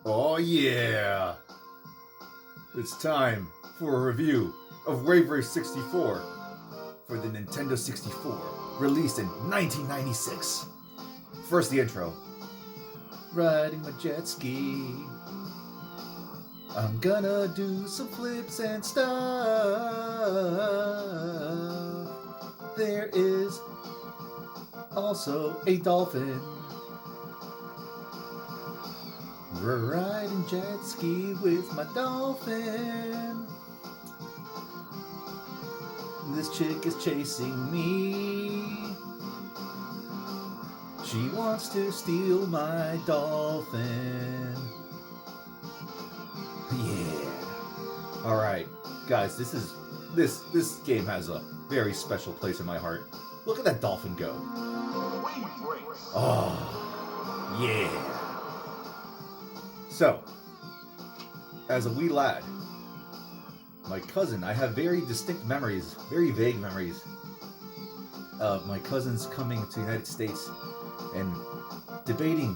Oh yeah! It's time for a review of Wave Race 64 for the Nintendo 64, released in 1996. First, the intro. Riding my jet ski. I'm gonna do some flips and stuff. There is also a dolphin. We're riding jet ski with my dolphin. This chick is chasing me. She wants to steal my dolphin. Yeah. Alright, guys, this game has a very special place in my heart. Look at that dolphin go. Oh, yeah. So, as a wee lad, my cousin, I have very distinct memories, very vague memories of my cousins coming to the United States and debating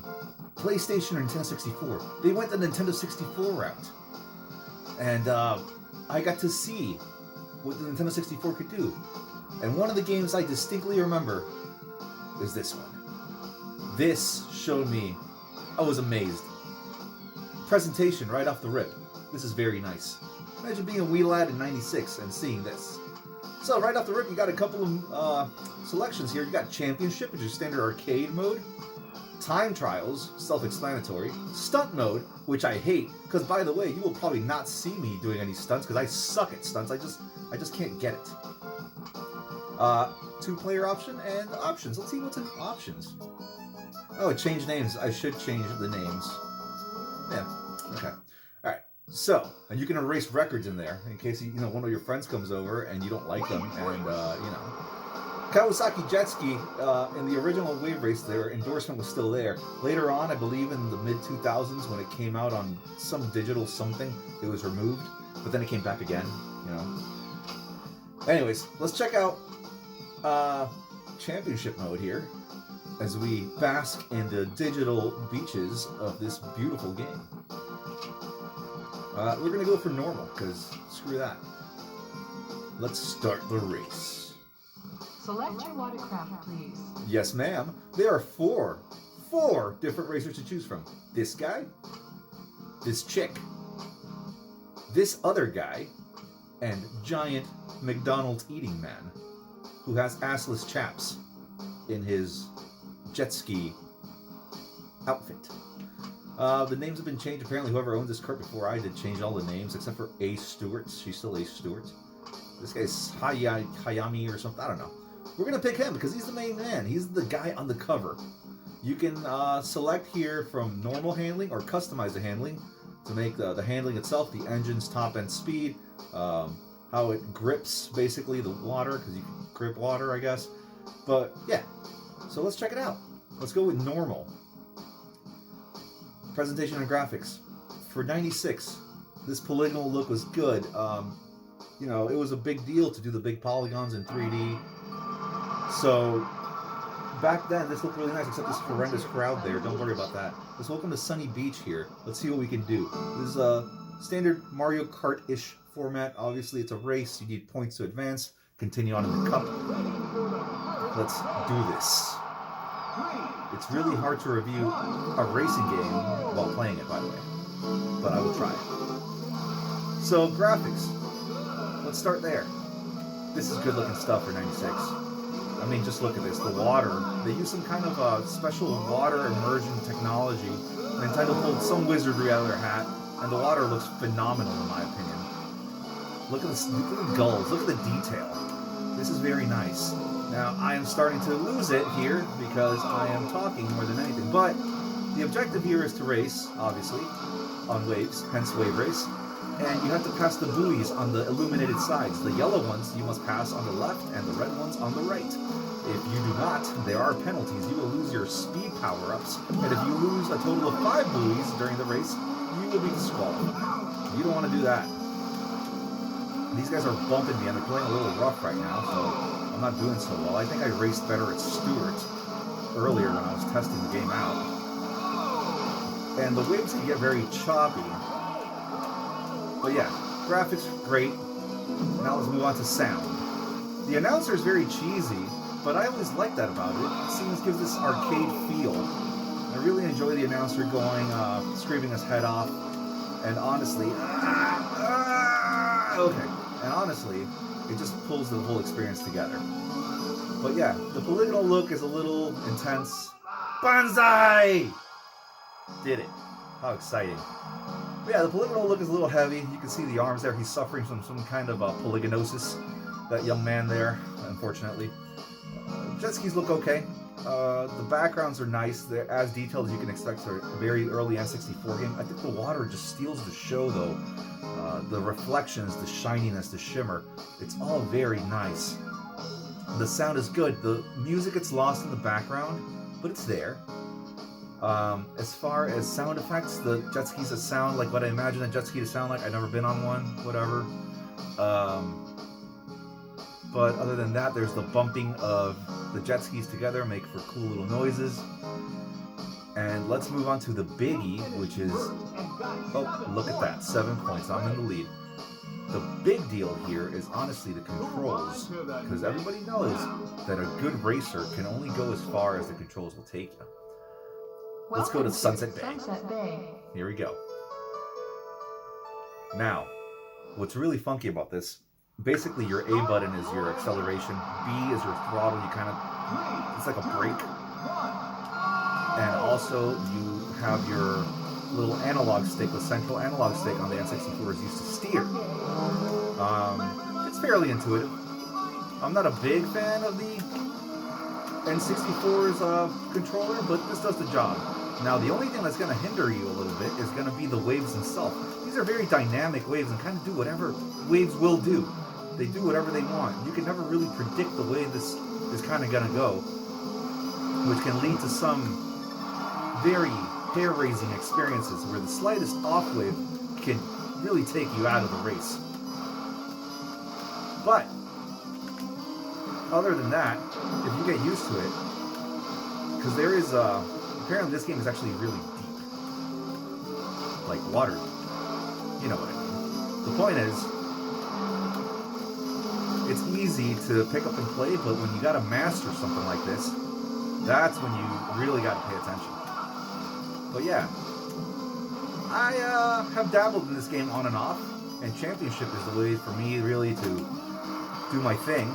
PlayStation or Nintendo 64. They went the Nintendo 64 route. And I got to see what the Nintendo 64 could do. And one of the games I distinctly remember is this one. This showed me, I was amazed. Presentation right off the rip. This is very nice. Imagine being a wee lad in 96 and seeing this. So right off the rip, you got a couple of selections here. You got Championship, which is standard arcade mode. Time Trials, self-explanatory. Stunt mode, which I hate, because by the way, you will probably not see me doing any stunts, because I suck at stunts. I just can't get it. Two-player option and options. Let's see what's in options. Oh, it changed names. I should change the names. Yeah. Okay. All right. So, and you can erase records in there in case one of your friends comes over and you don't like them, and Kawasaki Jet Ski in the original Wave Race, their endorsement was still there. Later on, I believe in the mid 2000s when it came out on some digital something, it was removed, but then it came back again. Anyways, let's check out Championship mode here, as we bask in the digital beaches of this beautiful game. We're going to go for normal, because screw that. Let's start the race. Select your watercraft, please. Yes, ma'am. There are four different racers to choose from. This guy, this chick, this other guy, and giant McDonald's eating man, who has assless chaps in his jet ski outfit. The names have been changed. Apparently, whoever owned this cart before I did changed all the names, except for Ace Stewart. She's still Ace Stewart. This guy's Hayami or something. I don't know. We're going to pick him because he's the main man. He's the guy on the cover. You can select here from normal handling or customize the handling to make the handling itself, the engine's top end speed, how it grips basically the water, because you can grip water, I guess. But yeah, so let's check it out. Let's go with normal. Presentation and graphics. For 96, this polygonal look was good. It was a big deal to do the big polygons in 3D. So back then, this looked really nice, except this horrendous crowd there. Don't worry about that. Let's welcome to Sunny Beach here. Let's see what we can do. This is a standard Mario Kart-ish format. Obviously, it's a race. You need points to advance. Continue on in the cup. Let's do this. It's really hard to review a racing game while playing it, by the way. But I will try it. So, graphics. Let's start there. This is good looking stuff for 96. I mean, just look at this. The water. They use some kind of special water immersion technology. Nintendo pulled some wizardry out of their hat, and the water looks phenomenal in my opinion. Look at this. Look at the gulls. Look at the detail. This is very nice. Now, I am starting to lose it here because I am talking more than anything. But the objective here is to race, obviously, on waves, hence wave race. And you have to pass the buoys on the illuminated sides. The yellow ones you must pass on the left and the red ones on the right. If you do not, there are penalties. You will lose your speed power-ups. And if you lose a total of 5 buoys during the race, you will be disqualified. You don't want to do that. These guys are bumping me and they're playing a little rough right now, so I'm not doing so well. I think I raced better at Stewart earlier when I was testing the game out. and the waves can get very choppy. But yeah, graphics great. Now let's move on to sound. The announcer is very cheesy, but I always like that about it. It seems gives this arcade feel. I really enjoy the announcer going, screaming his head off, and honestly, okay, and honestly, it just pulls the whole experience together. But yeah, the polygonal look is a little intense. Banzai! Did it. How exciting. But yeah, the polygonal look is a little heavy. You can see the arms there. He's suffering from some kind of polygonosis. That young man there, unfortunately. Jet skis look okay. The backgrounds are nice. They're as detailed as you can expect for a very early N64 game. I think the water just steals the show, though. The reflections, the shininess, the shimmer. It's all very nice. The sound is good. The music gets lost in the background, but it's there. As far as sound effects, the jet skis that sound like what I imagine a jet ski to sound like. I've never been on one, whatever. But other than that, there's the bumping of the jet skis together, make for cool little noises. And let's move on to the biggie, which is, oh, look at that, 7 points, I'm in the lead. The big deal here is honestly the controls, because everybody knows that a good racer can only go as far as the controls will take you. Let's go to Sunset Bay. Here we go. Now, what's really funky about this, basically your A button is your acceleration, B is your throttle, you kind of, it's like a brake. And also you have your little analog stick, the central analog stick on the N64 is used to steer. It's fairly intuitive. I'm not a big fan of the N64's controller, but this does the job. Now, the only thing that's going to hinder you a little bit is going to be the waves themselves. These are very dynamic waves and kind of do whatever waves will do. They do whatever they want. You can never really predict the way this is kind of going to go, which can lead to some very hair-raising experiences where the slightest off wave can really take you out of the race. But other than that, if you get used to it, because there is apparently this game is actually really deep, like water. You know what I mean. The point is, it's easy to pick up and play, but when you gotta master something like this, that's when you really gotta pay attention. But yeah, I have dabbled in this game on and off, and Championship is the way for me really to do my thing.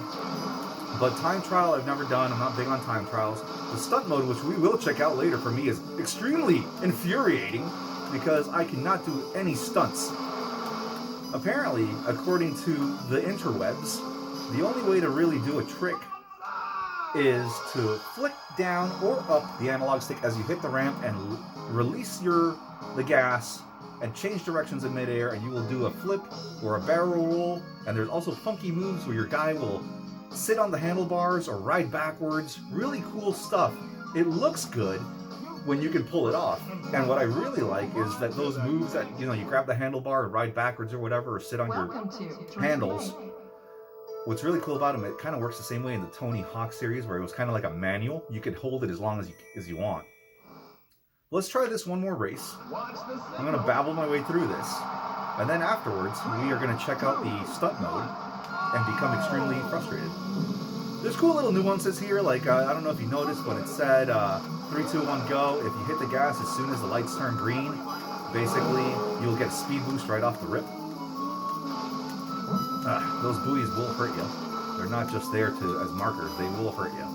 But time trial I've never done. I'm not big on time trials. The stunt mode, which we will check out later, for me is extremely infuriating because I cannot do any stunts. Apparently, according to the interwebs, the only way to really do a trick is to flick down or up the analog stick as you hit the ramp and release the gas and change directions in midair, and you will do a flip or a barrel roll. And there's also funky moves where your guy will sit on the handlebars or ride backwards. Really cool stuff. It looks good when you can pull it off. And what I really like is that those moves that, you grab the handlebar and ride backwards or whatever, or sit on your handles. What's really cool about them, it kind of works the same way in the Tony Hawk series, where it was kind of like a manual. You could hold it as long as you want. Let's try this one more race. I'm going to babble my way through this. And then afterwards, we are going to check out the stunt mode and become extremely frustrated. There's cool little nuances here, like, I don't know if you noticed, but it said 3, 2, 1, go. If you hit the gas as soon as the lights turn green, basically, you'll get a speed boost right off the rip. Those buoys will hurt you. They're not just there as markers, they will hurt you.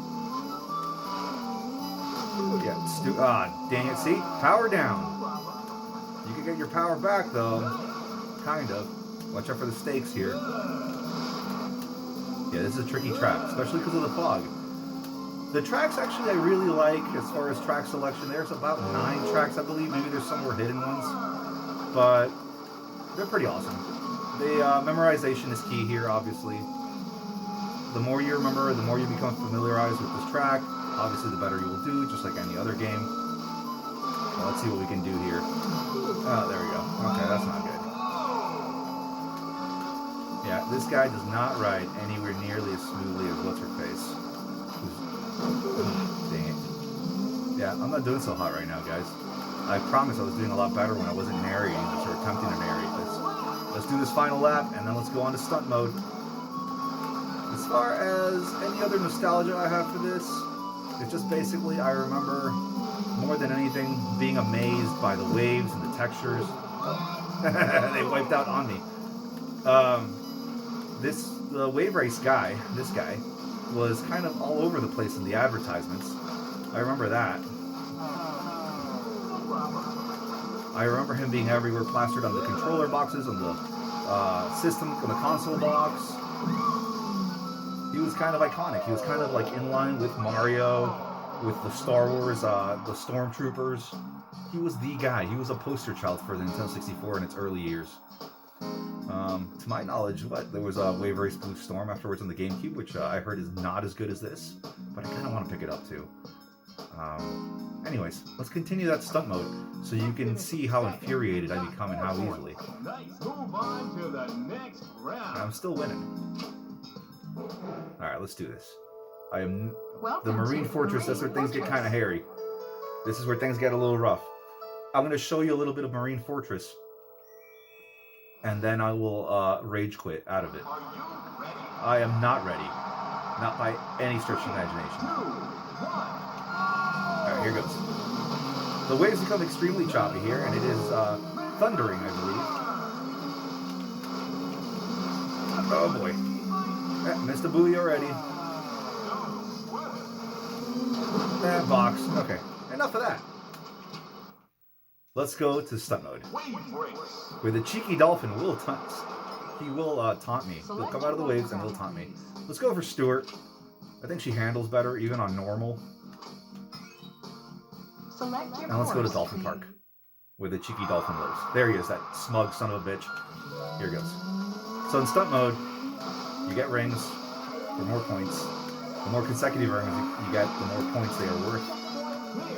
Yeah, dang it, see? Power down. You can get your power back, though. Kind of. Watch out for the stakes here. Yeah, this is a tricky track, especially because of the fog. The tracks actually I really like as far as track selection. There's about 9 tracks, I believe. Maybe there's some more hidden ones. But they're pretty awesome. The memorization is key here, obviously. The more you remember, the more you become familiarized with this track, obviously the better you will do, just like any other game. Well, let's see what we can do here. Oh, there we go. Okay, that's not good. Yeah, this guy does not ride anywhere nearly as smoothly as what's-her-face. Dang it. Yeah, I'm not doing so hot right now, guys. I promise I was doing a lot better when I wasn't narrating this or attempting to narrate this. Let's do this final lap, and then let's go on to stunt mode. As far as any other nostalgia I have for this, it's just basically I remember more than anything being amazed by the waves and the textures. They wiped out on me. The wave race guy, this guy, was kind of all over the place in the advertisements. I remember that. I remember him being everywhere, plastered on the controller boxes, on the system, on the console box. He was kind of iconic. He was kind of like in line with Mario, with the Star Wars, the Stormtroopers. He was the guy. He was a poster child for the Nintendo 64 in its early years. To my knowledge, there was a Wave Race Blue Storm afterwards on the GameCube, which I heard is not as good as this, but I kind of want to pick it up too. Anyways, let's continue that stunt mode so you can see how infuriated I become and how easily. And I'm still winning. Alright, let's do this. I am the Marine Fortress. That's where things get kind of hairy. This is where things get a little rough. I'm going to show you a little bit of Marine Fortress, and then I will rage quit out of it. I am not ready. Not by any stretch of imagination. Alright, here goes. The waves become extremely choppy here, and it is thundering, I believe. Oh boy. Missed a buoy already. Box. Okay, enough of that. Let's go to stunt mode. Where the cheeky dolphin will taunt. He will taunt me. He'll come out of the waves and he'll taunt me. Let's go for Stuart. I think she handles better even on normal. Now let's go to Dolphin Park, where the cheeky dolphin lives. There he is, that smug son of a bitch. Here goes. So in stunt mode, you get rings for more points. The more consecutive rings you get, the more points they are worth.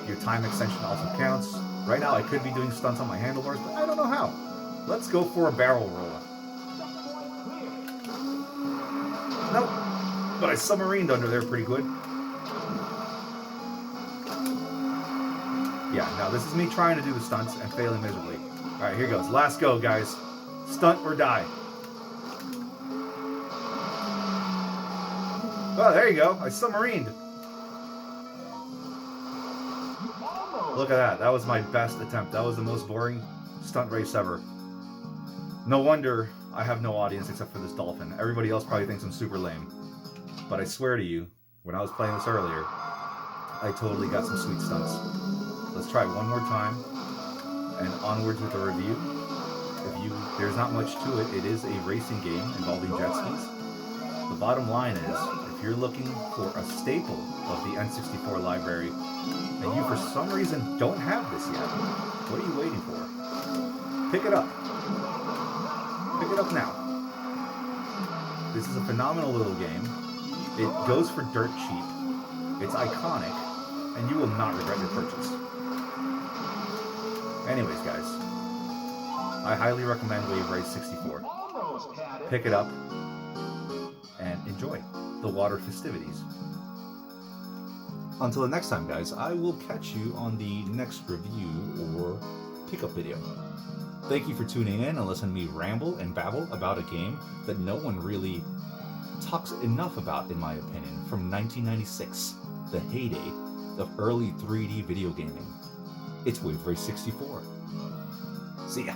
Your time extension also counts. Right now I could be doing stunts on my handlebars, but I don't know how. Let's go for a barrel roll. Nope. But I submarined under there pretty good. Yeah, now this is me trying to do the stunts and failing miserably. Alright, here goes. Last go, guys. Stunt or die. Oh, there you go. I submarined. Look at that. That was my best attempt. That was the most boring stunt race ever. No wonder I have no audience except for this dolphin. Everybody else probably thinks I'm super lame. But I swear to you, when I was playing this earlier, I totally got some sweet stunts. Let's try one more time, and onwards with the review. There's not much to it. It is a racing game involving jet skis. The bottom line is, if you're looking for a staple of the N64 library, and you for some reason don't have this yet, what are you waiting for? Pick it up. Pick it up now. This is a phenomenal little game. It goes for dirt cheap. It's iconic, and you will not regret your purchase. Anyways, guys, I highly recommend Wave Race 64. Pick it up and enjoy the water festivities. Until the next time, guys, I will catch you on the next review or pickup video. Thank you for tuning in and listening to me ramble and babble about a game that no one really talks enough about, in my opinion, from 1996, the heyday of early 3D video gaming. It's Wave Race 64. See ya.